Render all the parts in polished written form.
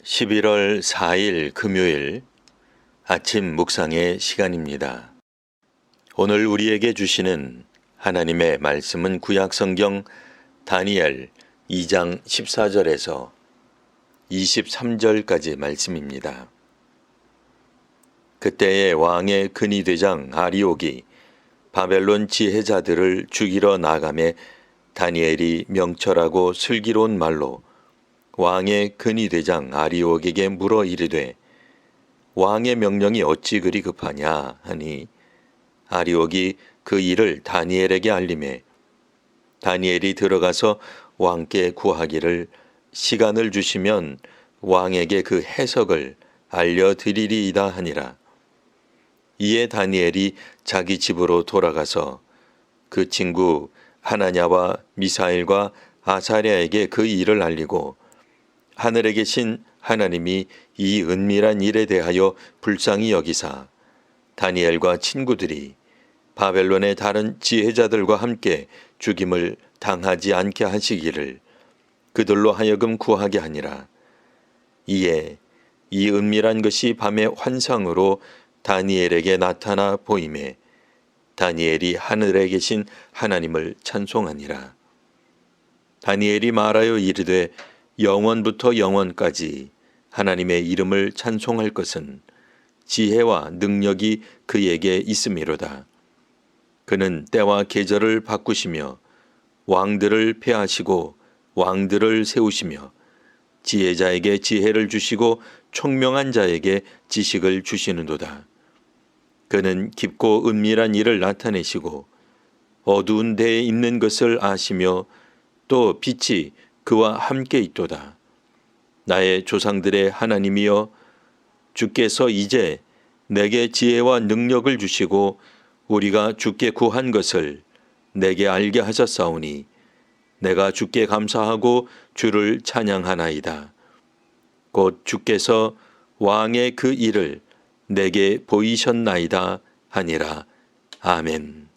11월 4일 금요일 아침 묵상의 시간입니다. 오늘 우리에게 주시는 하나님의 말씀은 구약성경 다니엘 2장 14절에서 23절까지 말씀입니다. 그때의 왕의 근위대장 아리옥이 바벨론 지혜자들을 죽이러 나가매 다니엘이 명철하고 슬기로운 말로 왕의 근위대장 아리옥에게 물어 이르되 왕의 명령이 어찌 그리 급하냐 하니 아리옥이 그 일을 다니엘에게 알리매 다니엘이 들어가서 왕께 구하기를 시간을 주시면 왕에게 그 해석을 알려드리리이다 하니라. 이에 다니엘이 자기 집으로 돌아가서 그 친구 하나냐와 미사엘과 아사랴에게 그 일을 알리고 하늘에 계신 하나님이 이 은밀한 일에 대하여 불쌍히 여기사 다니엘과 친구들이 바벨론의 다른 지혜자들과 함께 죽임을 당하지 않게 하시기를 그들로 하여금 구하게 하니라. 이에 이 은밀한 것이 밤의 환상으로 다니엘에게 나타나 보이매 다니엘이 하늘에 계신 하나님을 찬송하니라. 다니엘이 말하여 이르되 영원부터 영원까지 하나님의 이름을 찬송할 것은 지혜와 능력이 그에게 있음이로다. 그는 때와 계절을 바꾸시며 왕들을 폐하시고 왕들을 세우시며 지혜자에게 지혜를 주시고 총명한 자에게 지식을 주시는도다. 그는 깊고 은밀한 일을 나타내시고 어두운 데에 있는 것을 아시며 또 빛이 그와 함께 있도다. 나의 조상들의 하나님이여 주께서 이제 내게 지혜와 능력을 주시고 우리가 주께 구한 것을 내게 알게 하셨사오니 내가 주께 감사하고 주를 찬양하나이다. 곧 주께서 왕의 그 일을 내게 보이셨나이다 하니라. 아멘.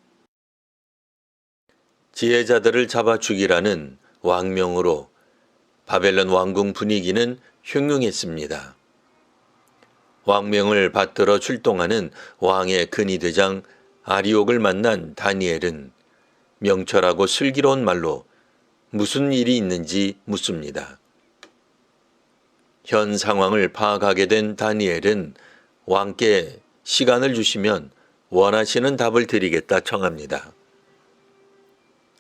지혜자들을 잡아 죽이라는 왕명으로 바벨론 왕궁 분위기는 흉흉했습니다. 왕명을 받들어 출동하는 왕의 근위대장 아리옥을 만난 다니엘은 명철하고 슬기로운 말로 무슨 일이 있는지 묻습니다. 현 상황을 파악하게 된 다니엘은 왕께 시간을 주시면 원하시는 답을 드리겠다 청합니다.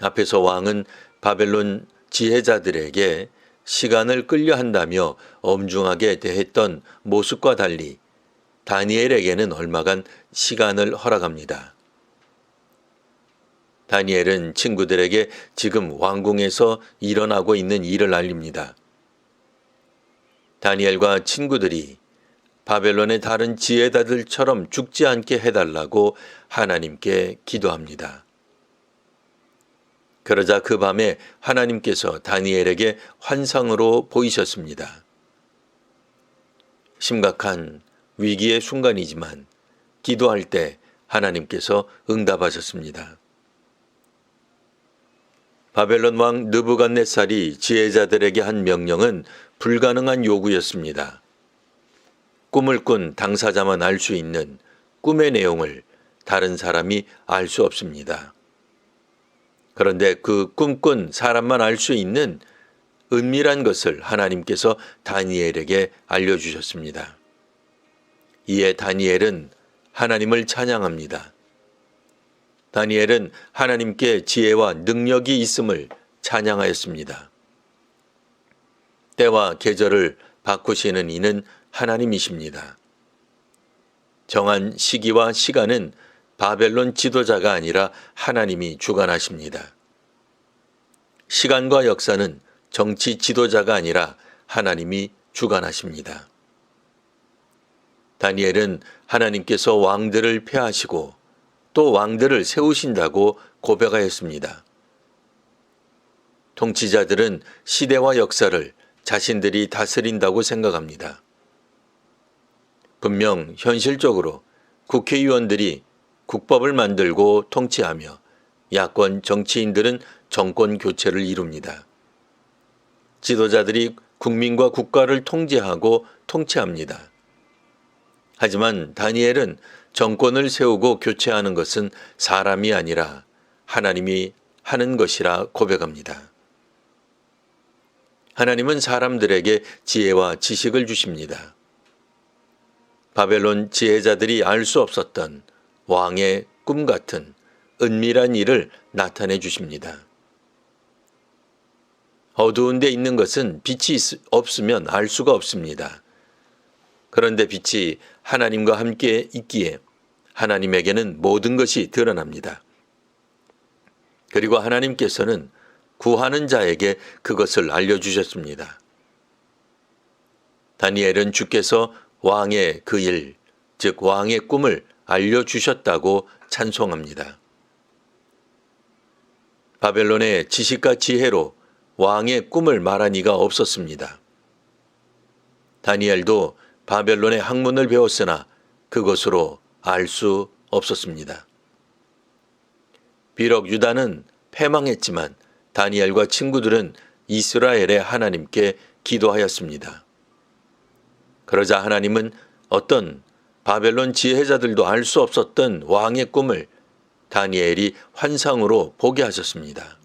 앞에서 왕은 바벨론 지혜자들에게 시간을 끌려 한다며 엄중하게 대했던 모습과 달리 다니엘에게는 얼마간 시간을 허락합니다. 다니엘은 친구들에게 지금 왕궁에서 일어나고 있는 일을 알립니다. 다니엘과 친구들이 바벨론의 다른 지혜자들처럼 죽지 않게 해달라고 하나님께 기도합니다. 그러자 그 밤에 하나님께서 다니엘에게 환상으로 보이셨습니다. 심각한 위기의 순간이지만 기도할 때 하나님께서 응답하셨습니다. 바벨론 왕 느부갓네살이 지혜자들에게 한 명령은 불가능한 요구였습니다. 꿈을 꾼 당사자만 알 수 있는 꿈의 내용을 다른 사람이 알 수 없습니다. 그런데 그 꿈꾼 사람만 알 수 있는 은밀한 것을 하나님께서 다니엘에게 알려주셨습니다. 이에 다니엘은 하나님을 찬양합니다. 다니엘은 하나님께 지혜와 능력이 있음을 찬양하였습니다. 때와 계절을 바꾸시는 이는 하나님이십니다. 정한 시기와 시간은 바벨론 지도자가 아니라 하나님이 주관하십니다. 시간과 역사는 정치 지도자가 아니라 하나님이 주관하십니다. 다니엘은 하나님께서 왕들을 폐하시고 또 왕들을 세우신다고 고백하였습니다. 통치자들은 시대와 역사를 자신들이 다스린다고 생각합니다. 분명 현실적으로 국회의원들이 국법을 만들고 통치하며 야권 정치인들은 정권 교체를 이룹니다. 지도자들이 국민과 국가를 통제하고 통치합니다. 하지만 다니엘은 정권을 세우고 교체하는 것은 사람이 아니라 하나님이 하는 것이라 고백합니다. 하나님은 사람들에게 지혜와 지식을 주십니다. 바벨론 지혜자들이 알 수 없었던 왕의 꿈 같은 은밀한 일을 나타내 주십니다. 어두운 데 있는 것은 빛이 없으면 알 수가 없습니다. 그런데 빛이 하나님과 함께 있기에 하나님에게는 모든 것이 드러납니다. 그리고 하나님께서는 구하는 자에게 그것을 알려주셨습니다. 다니엘은 주께서 왕의 그 일, 즉 왕의 꿈을 알려주셨다고 찬송합니다. 바벨론의 지식과 지혜로 왕의 꿈을 말한 이가 없었습니다. 다니엘도 바벨론의 학문을 배웠으나 그것으로 알 수 없었습니다. 비록 유다는 패망했지만 다니엘과 친구들은 이스라엘의 하나님께 기도하였습니다. 그러자 하나님은 어떤 바벨론 지혜자들도 알 수 없었던 왕의 꿈을 다니엘이 환상으로 보게 하셨습니다.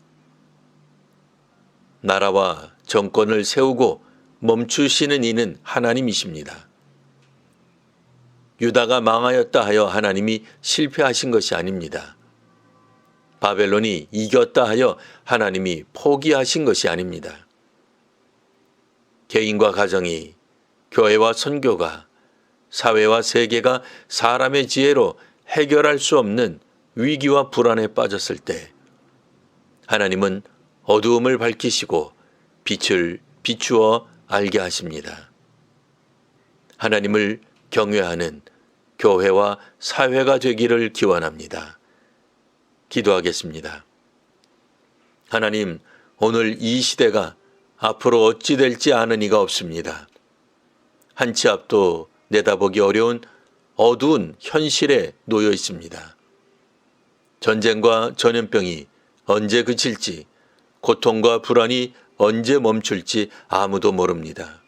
나라와 정권을 세우고 멈추시는 이는 하나님이십니다. 유다가 망하였다 하여 하나님이 실패하신 것이 아닙니다. 바벨론이 이겼다 하여 하나님이 포기하신 것이 아닙니다. 개인과 가정이, 교회와 선교가, 사회와 세계가 사람의 지혜로 해결할 수 없는 위기와 불안에 빠졌을 때 하나님은 어두움을 밝히시고 빛을 비추어 알게 하십니다. 하나님을 경외하는 교회와 사회가 되기를 기원합니다. 기도하겠습니다. 하나님, 오늘 이 시대가 앞으로 어찌 될지 아는 이가 없습니다. 한 치 앞도 내다보기 어려운 어두운 현실에 놓여 있습니다. 전쟁과 전염병이 언제 그칠지, 고통과 불안이 언제 멈출지 아무도 모릅니다.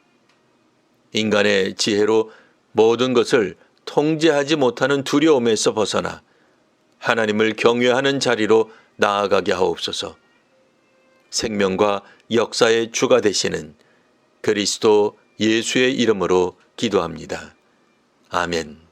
인간의 지혜로 모든 것을 통제하지 못하는 두려움에서 벗어나 하나님을 경외하는 자리로 나아가게 하옵소서. 생명과 역사의 주가 되시는 그리스도 예수의 이름으로 기도합니다. 아멘.